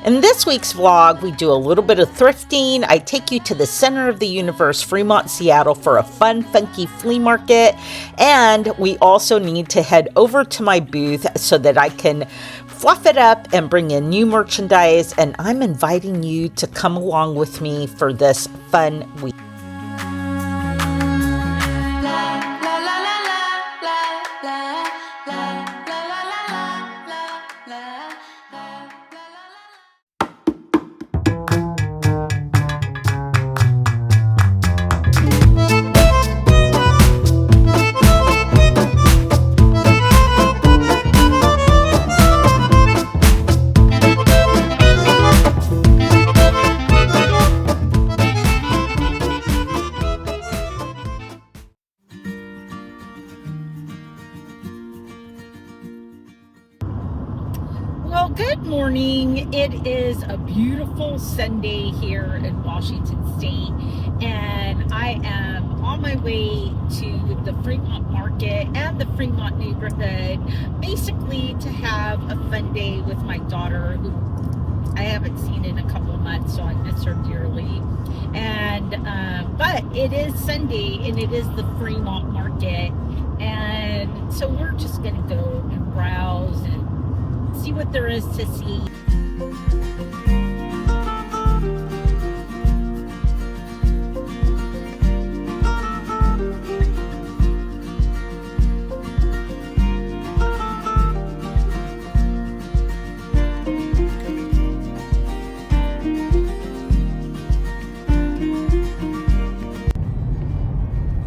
In this week's vlog, we do a little bit of thrifting. I take you to the center of the universe, Fremont, Seattle, for a fun, funky flea market. And we also need to head over to my booth so that I can fluff it up and bring in new merchandise. And I'm inviting you to come along with me for this fun week. Well, good morning. It is a beautiful Sunday here in Washington State, and I am on my way to the Fremont market and the Fremont neighborhood, basically to have a fun day with my daughter, who I haven't seen in a couple of months, so I miss her dearly. And but it is Sunday, and it is the Fremont market, and so we're just gonna go and browse and see what there is to see.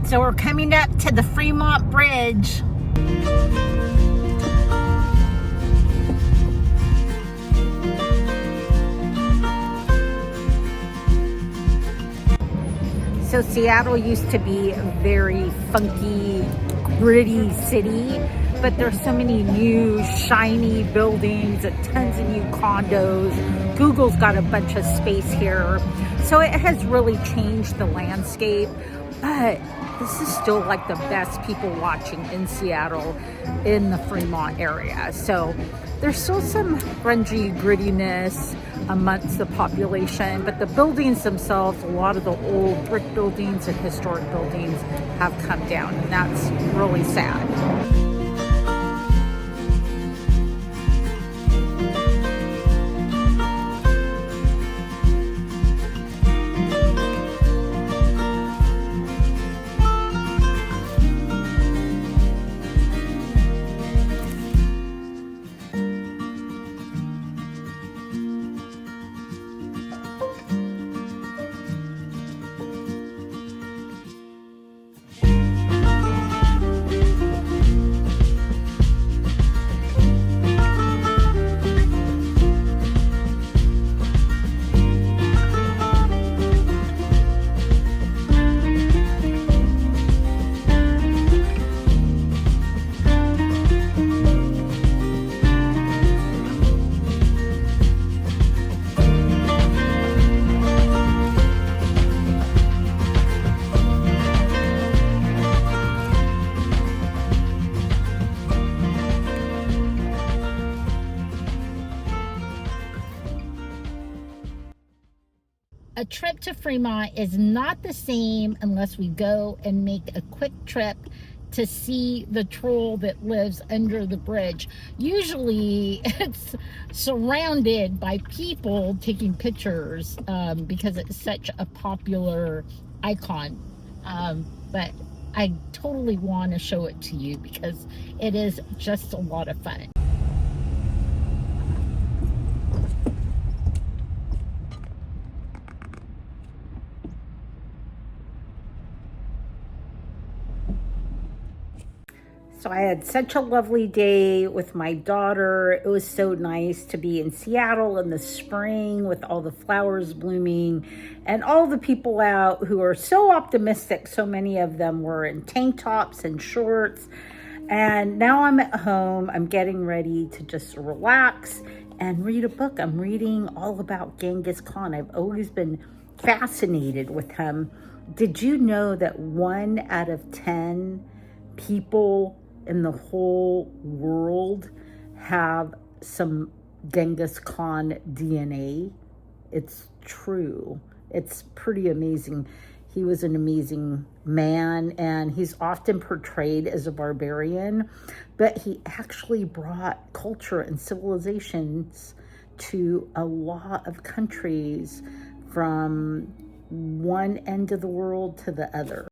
So we're coming up to the Fremont Bridge. So Seattle used to be a very funky, gritty city, but there's so many new shiny buildings and tons of new condos. Google's got a bunch of space here. So it has really changed the landscape, but this is still like the best people watching in Seattle in the Fremont area. So there's still some grungy grittiness amongst the population, but the buildings themselves, a lot of the old brick buildings and historic buildings have come down, and that's really sad. A trip to Fremont is not the same unless we go and make a quick trip to see the troll that lives under the bridge. Usually it's surrounded by people taking pictures because it's such a popular icon. But I totally want to show it to you because it is just a lot of fun. So I had such a lovely day with my daughter. It was so nice to be in Seattle in the spring with all the flowers blooming and all the people out who are so optimistic. So many of them were in tank tops and shorts. And now I'm at home. I'm getting ready to just relax and read a book. I'm reading all about Genghis Khan. I've always been fascinated with him. Did you know that 1 out of 10 people in the whole world have some Genghis Khan DNA. It's true. It's pretty amazing. He was an amazing man, and he's often portrayed as a barbarian, but he actually brought culture and civilizations to a lot of countries from one end of the world to the other.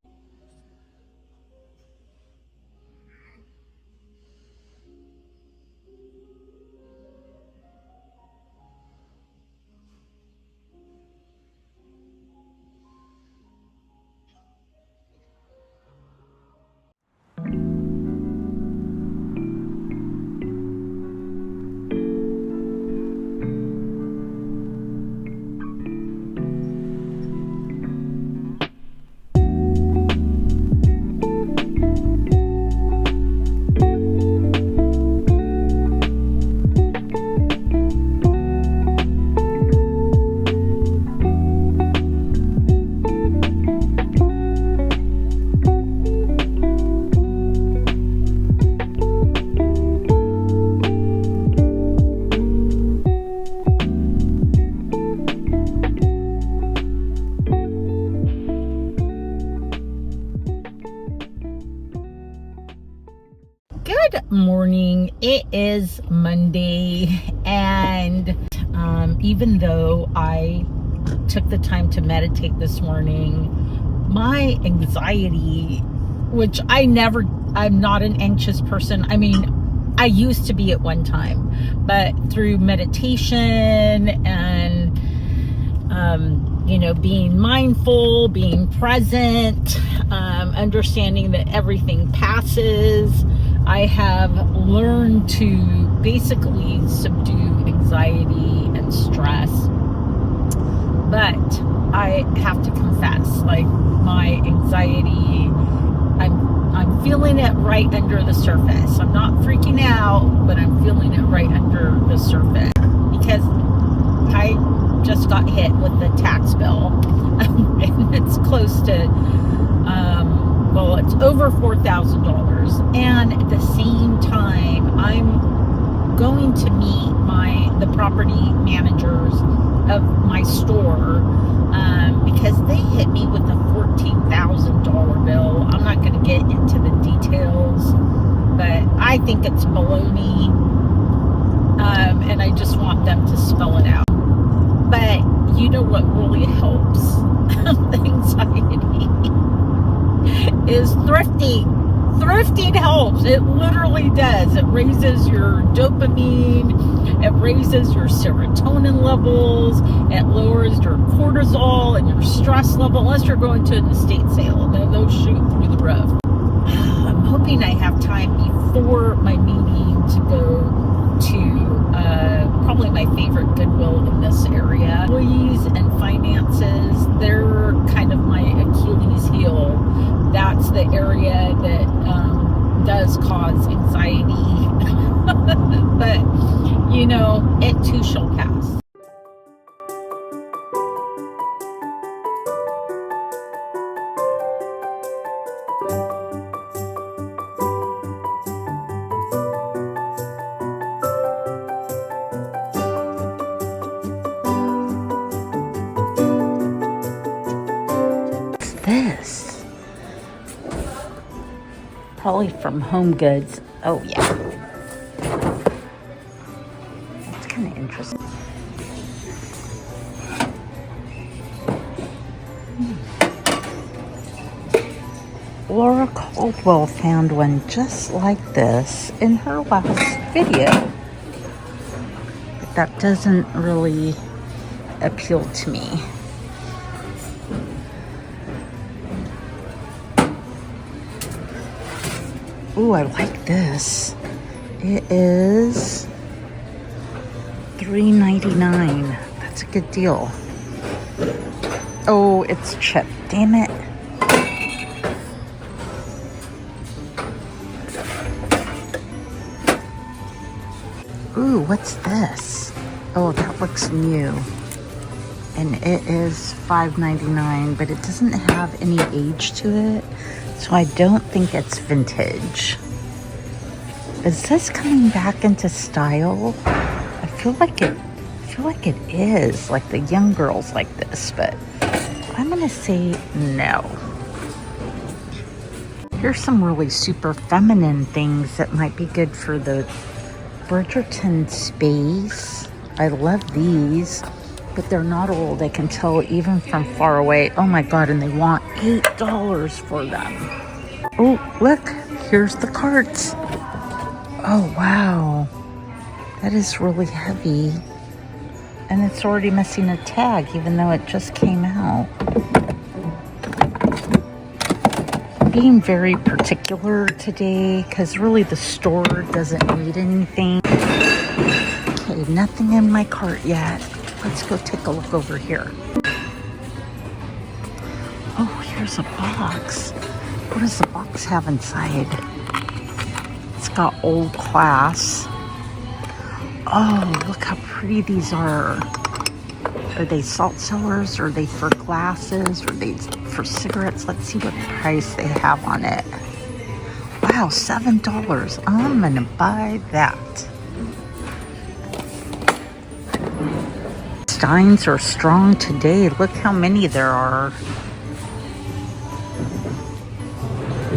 Good morning. It is Monday, and even though I took the time to meditate this morning, my anxiety, which I'm not an anxious person. I mean, I used to be at one time, but through meditation and being mindful, being present, understanding that everything passes, I have learned to basically subdue anxiety and stress. But I have to confess, like, my anxiety, I'm feeling it right under the surface. I'm not freaking out, but I'm feeling it right under the surface because I just got hit with the tax bill. And it's close to it's over $4,000, and at the same time I'm going to meet the property managers of my store because they hit me with a $14,000 bill. I'm not going to get into the details, but I think it's baloney, and I just want them to spell it out. But you know what really helps the anxiety is thrifting. Thrifting helps. It literally does. It raises your dopamine. It raises your serotonin levels. It lowers your cortisol and your stress level. Unless you're going to an estate sale, then those shoot through the roof. I'm hoping I have time before my meeting to go to probably my favorite Goodwill in this area. Employees and finances, they're kind of my Achilles heel. That's the area that does cause anxiety. But, it too shall pass. This probably from Home Goods. Oh yeah, that's kind of interesting. Laura Caldwell found one just like this in her last video, but that doesn't really appeal to me. Ooh, I like this. It is $3.99. That's a good deal. Oh, it's chipped. Damn it. Ooh, what's this? Oh, that looks new. And it is $5.99, but it doesn't have any age to it. So I don't think it's vintage. Is this coming back into style? I feel like it is. Like the young girls like this, but I'm gonna say no. Here's some really super feminine things that might be good for the Bridgerton space. I love these, but they're not old. I can tell even from far away. Oh my God, and they want $8 for them. Oh, look, here's the carts. Oh, wow. That is really heavy. And it's already missing a tag, even though it just came out. Being very particular today, because really the store doesn't need anything. Okay, nothing in my cart yet. Let's go take a look over here. Oh, here's a box. What does the box have inside? It's got old class. Oh, look how pretty these are. Are they salt cellars? Are they for glasses? Are they for cigarettes? Let's see what price they have on it. Wow, $7. I'm gonna buy that. Steins are strong today. Look how many there are.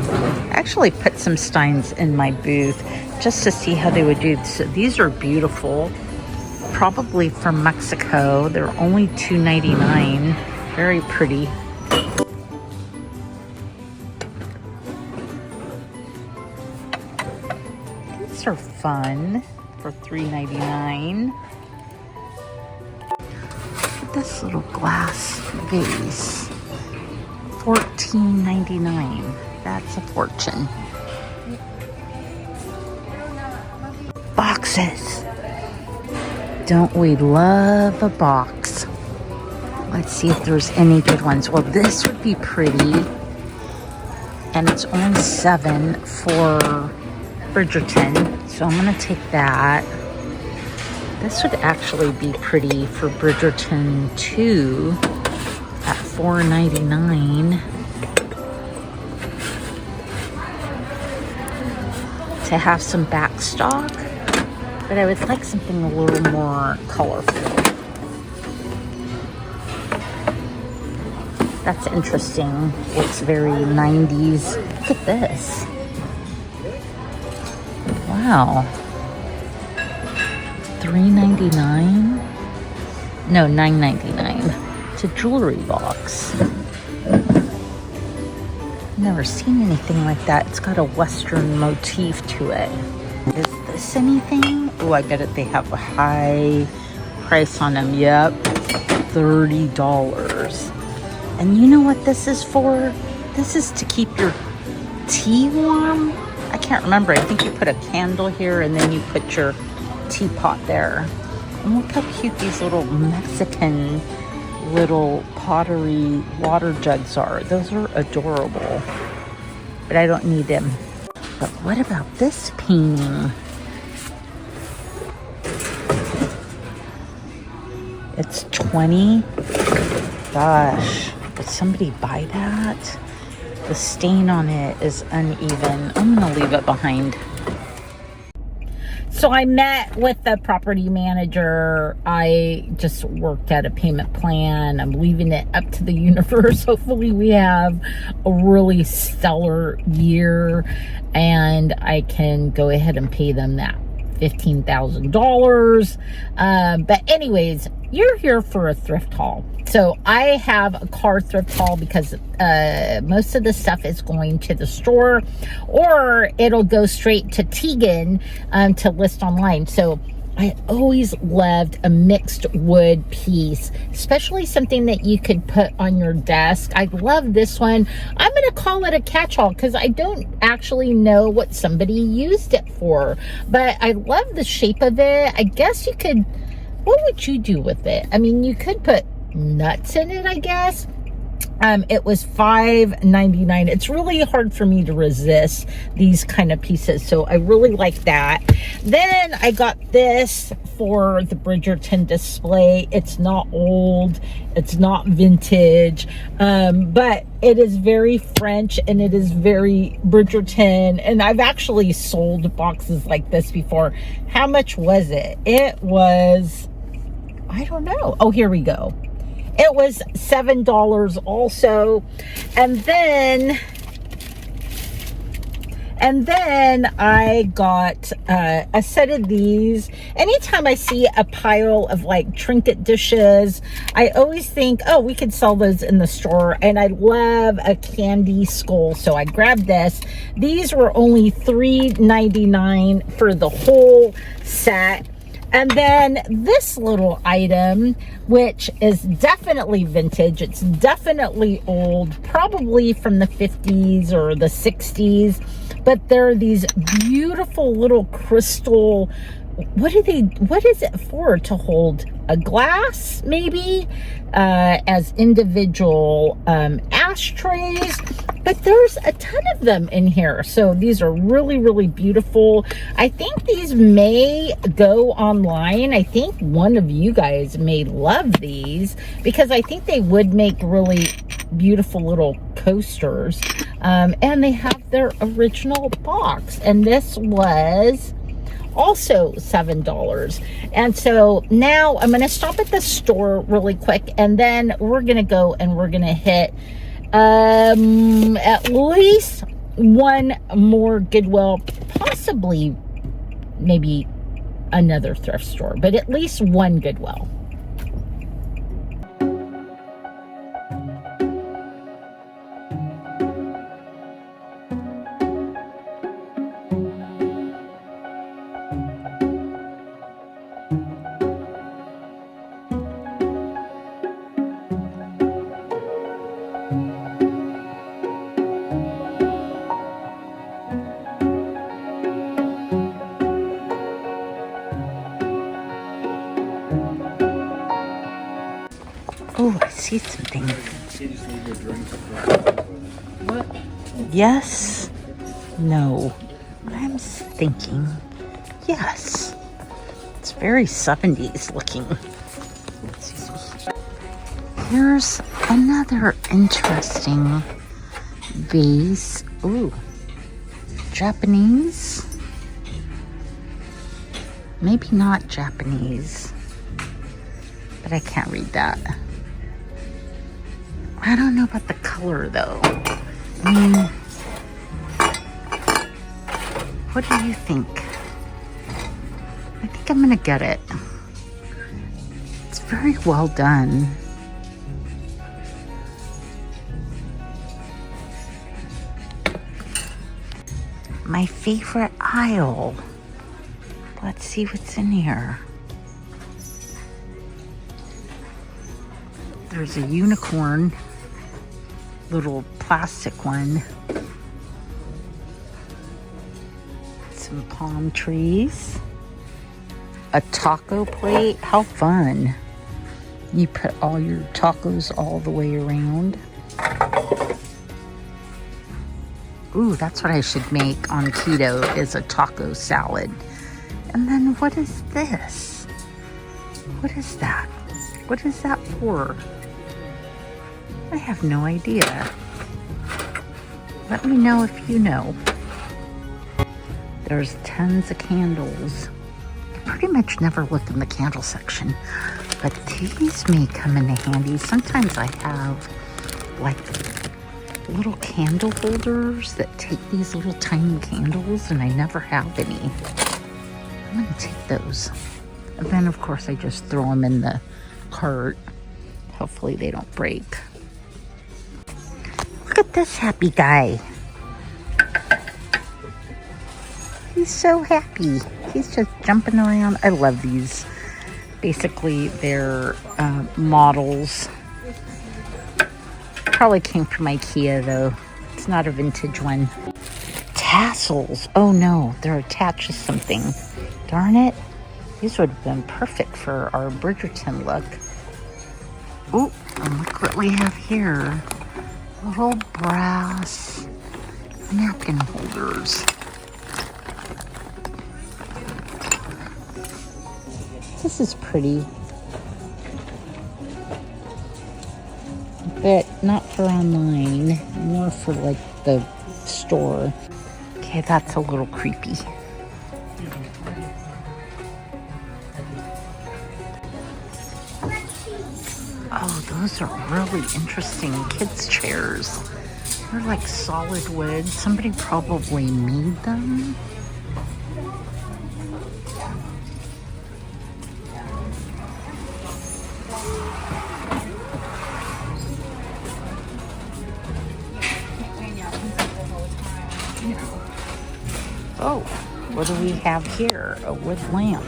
I actually put some Steins in my booth just to see how they would do. So these are beautiful. Probably from Mexico. They're only $2.99. Very pretty. These are fun for $3.99. This little glass vase, $14.99. That's a fortune. Boxes. Don't we love a box? Let's see if there's any good ones. Well, this would be pretty. And it's only $7 for Bridgerton. So I'm gonna take that. This would actually be pretty for Bridgerton 2 at $4.99. To have some back stock. But I would like something a little more colorful. That's interesting. It's very 90s. Look at this. Wow. $3.99? No, $9.99. It's a jewelry box. Never seen anything like that. It's got a Western motif to it. Is this anything? Oh, I bet it they have a high price on them. Yep, $30. And you know what this is for? This is to keep your tea warm. I can't remember. I think you put a candle here and then you put your teapot there. And look how cute these little Mexican little pottery water jugs are. Those are adorable. But I don't need them. But what about this painting? It's $20. Gosh, would somebody buy that? The stain on it is uneven. I'm gonna leave it behind. So I met with the property manager. I just worked out a payment plan. I'm leaving it up to the universe. Hopefully we have a really stellar year and I can go ahead and pay them that $15,000. But anyways, you're here for a thrift haul. So I have a car thrift haul because most of the stuff is going to the store or it'll go straight to Tegan to list online. So I always loved a mixed wood piece, especially something that you could put on your desk. I love this one. I'm going to call it a catch-all because I don't actually know what somebody used it for, but I love the shape of it. I guess you could, what would you do with it? I mean, you could put nuts in it, I guess. It was $5.99. It's really hard for me to resist these kind of pieces, so I really like that. Then I got this for the Bridgerton display. It's not old, it's not vintage, but it is very French and it is very Bridgerton. And I've actually sold boxes like this before. How much was it? It was, I don't know. Oh, here we go. It was $7 also. And then I got a set of these. Anytime I see a pile of like trinket dishes, I always think, oh, we could sell those in the store. And I love a candy skull, so I grabbed this. These were only $3.99 for the whole set. And then this little item, which is definitely vintage, it's definitely old, probably from the 50s or the 60s, but there are these beautiful little crystal, what is it for? To hold a glass, maybe, as individual ashtrays. But there's a ton of them in here. So these are really, really beautiful. I think these may go online. I think one of you guys may love these because I think they would make really beautiful little coasters. And they have their original box. And this was also $7. And so now I'm going to stop at the store really quick, and then we're going to go and we're going to hit at least one more Goodwill, possibly maybe another thrift store, but at least one Goodwill. Oh, I see something. What? Yes. No. I'm thinking yes. It's very 70s looking. Here's another interesting vase. Ooh. Japanese. Maybe not Japanese, but I can't read that. I don't know about the color though. I mean, what do you think? I think I'm gonna get it. It's very well done. My favorite aisle. Let's see what's in here. There's a unicorn, little plastic one. Some palm trees. A taco plate. How fun. You put all your tacos all the way around. Ooh, that's what I should make on keto, is a taco salad. And then what is this? What is that? What is that for? I have no idea. Let me know if you know. There's tons of candles. I pretty much never look in the candle section, but these may come in handy. Sometimes I have like little candle holders that take these little tiny candles, and I never have any. I'm gonna take those. And then of course I just throw them in the cart. Hopefully they don't break. Look at this happy guy. He's so happy. He's just jumping around. I love these. Basically they're models. Probably came from IKEA though. It's not a vintage one. Tassels. Oh no, they're attached to something. Darn it. These would have been perfect for our Bridgerton look. Oh, and look what we have here. Little brass napkin holders. This is pretty. But not for online, more for like the store. Okay, that's a little creepy. Oh, those are really interesting kids' chairs. They're like solid wood. Somebody probably made them. Oh, what do we have here? A wood lamp.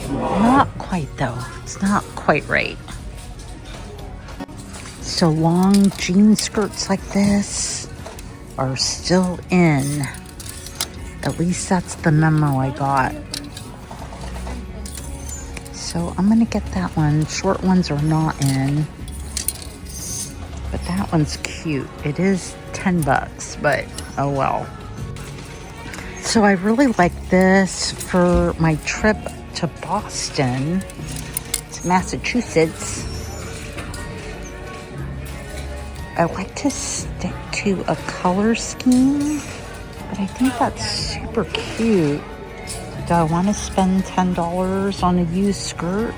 Not quite though. It's not quite right. So long jean skirts like this are still in. At least that's the memo I got. So I'm gonna get that one. Short ones are not in. But that one's cute. It is $10, but oh well. So I really like this for my trip to Boston, to Massachusetts. I like to stick to a color scheme, but I think that's super cute. Do I want to spend $10 on a used skirt?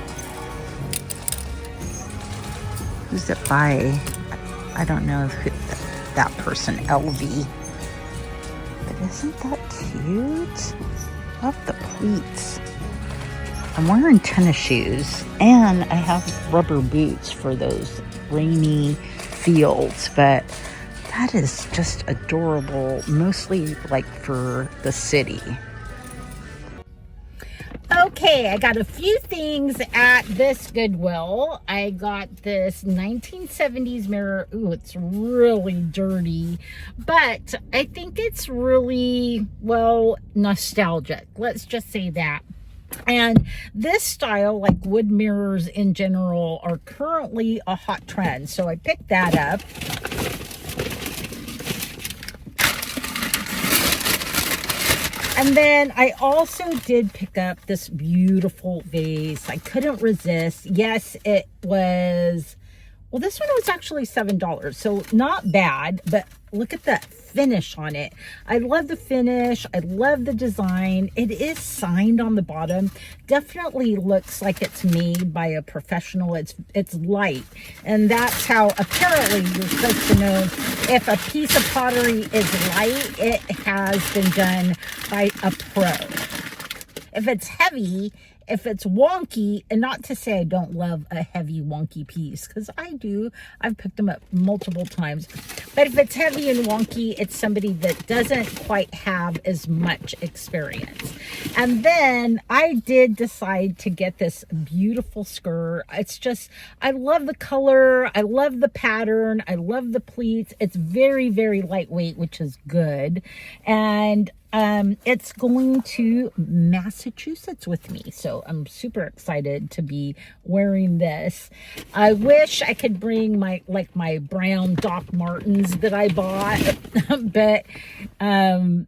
Who's it by? I don't know if that person, LV. But isn't that cute? Love the pleats. I'm wearing tennis shoes and I have rubber boots for those rainy fields, but that is just adorable, mostly like for the city. Okay, I got a few things at this Goodwill. I got this 1970s mirror. Ooh, it's really dirty, but I think it's really, well, nostalgic. Let's just say that. And this style, like wood mirrors in general, are currently a hot trend. So I picked that up. And then I also did pick up this beautiful vase. I couldn't resist. Yes, it was, well, this one was actually $7. So not bad, but look at that finish on it. I love the finish. I love the design. It is signed on the bottom. Definitely looks like it's made by a professional. It's light. And that's how apparently you're supposed to know if a piece of pottery is light, it has been done by a pro. If it's heavy, if it's wonky, and not to say I don't love a heavy wonky piece, because I do. I've picked them up multiple times. But if it's heavy and wonky, it's somebody that doesn't quite have as much experience. And then I did decide to get this beautiful skirt. It's just, I love the color. I love the pattern. I love the pleats. It's very, very lightweight, which is good. And it's going to Massachusetts with me. So I'm super excited to be wearing this. I wish I could bring my brown Doc Martens that I bought, but I'm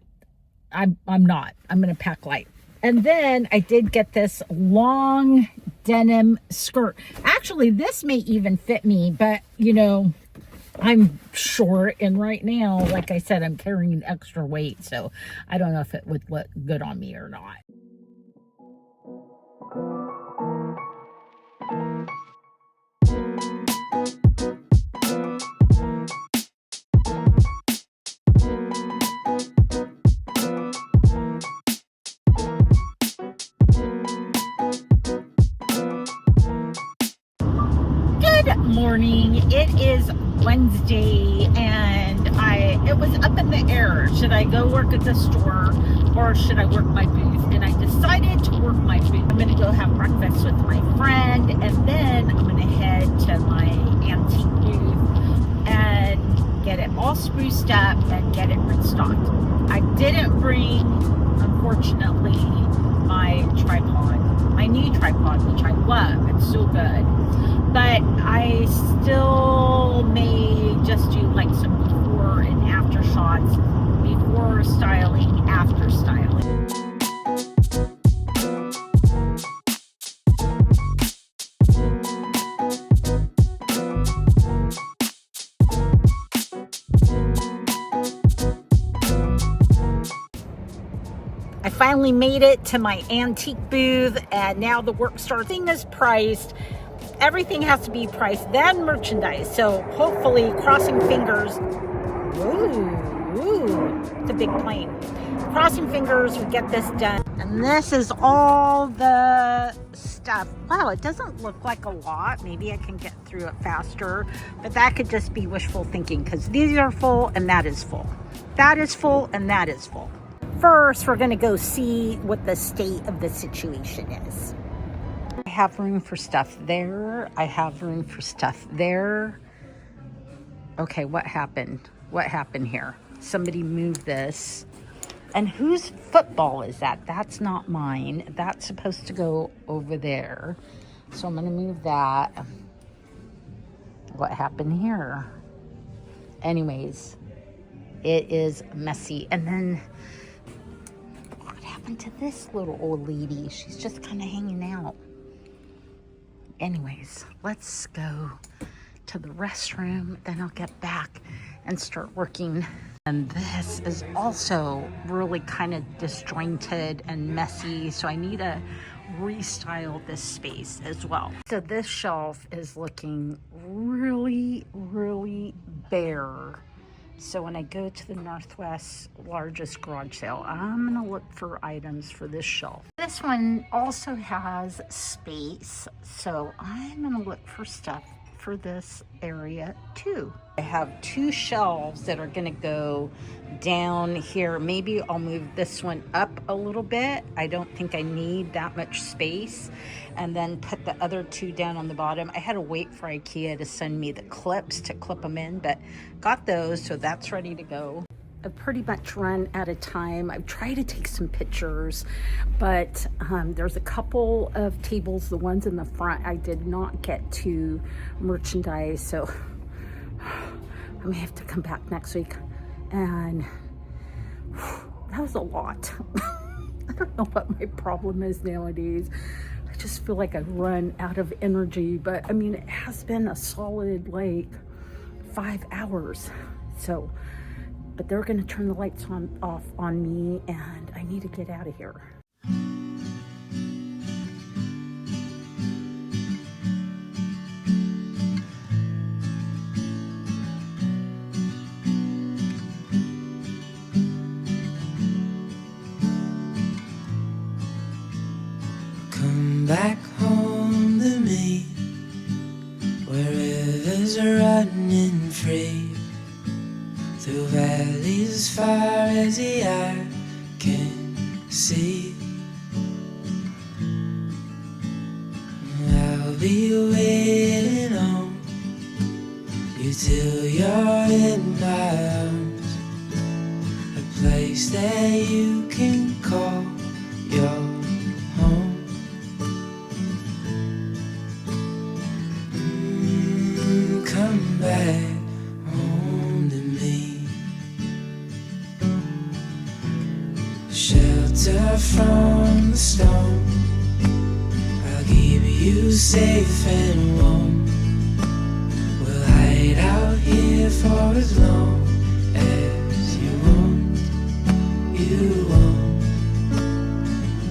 not. I'm going to pack light. And then I did get this long denim skirt. Actually, this may even fit me, but you know, I'm short, and right now, like I said, I'm carrying extra weight, so I don't know if it would look good on me or not. Good morning. It is Wednesday, and it was up in the air. Should I go work at the store or should I work my booth? And I decided to work my booth. I'm going to go have breakfast with my friend, and then I'm going to head to my antique booth and get it all spruced up and get it restocked. I didn't bring, unfortunately, my tripod, my new tripod, which I love. It's so good. But I still may just do like some before and after shots. Before styling, after styling. I finally made it to my antique booth, and now the work starts. Everything is priced. Everything has to be priced, then merchandise. So hopefully, crossing fingers. Ooh, it's a big plane. Crossing fingers, we get this done. And this is all the stuff. Wow, it doesn't look like a lot. Maybe I can get through it faster, but that could just be wishful thinking because these are full and that is full. That is full and that is full. First, we're gonna go see what the state of the situation is. I have room for stuff there. I have room for stuff there. Okay, what happened? What happened here? Somebody moved this. And whose football is that? That's not mine. That's supposed to go over there. So I'm gonna move that. What happened here? Anyways, it is messy. And then what happened to this little old lady? She's just kind of hanging out. Anyways, let's go to the restroom. Then I'll get back and start working. And this is also really kind of disjointed and messy. So I need to restyle this space as well. So this shelf is looking really, really bare. So when I go to the Northwest largest garage sale, I'm gonna look for items for this shelf. This one also has space, so I'm gonna look for stuff for this area too. I have two shelves that are gonna go down here. Maybe I'll move this one up a little bit. I don't think I need that much space. And then put the other two down on the bottom. I had to wait for IKEA to send me the clips to clip them in, but got those, so that's ready to go. I've pretty much run out of time. I've tried to take some pictures, but there's a couple of tables, the ones in the front, I did not get to merchandise, so I may have to come back next week. And that was a lot. I don't know what my problem is nowadays. I just feel like I've run out of energy, but I mean, it has been a solid like 5 hours. So, but they're gonna turn the lights off on me, and I need to get out of here. Come back home to me, where rivers are running free, through valleys as far as the eye can see. I'll be waiting on you till you're in my arms, a place that you can call your home. Come back home to me, shelter from the storm, I'll keep you safe and warm. We'll hide out here for as long as you want, you want.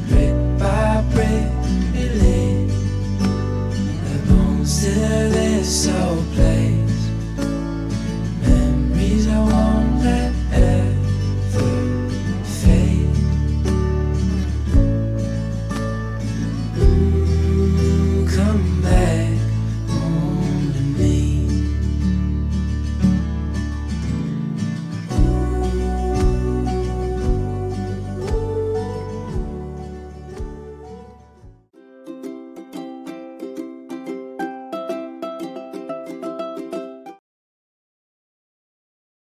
Brick by brick we lay the bones to this old place.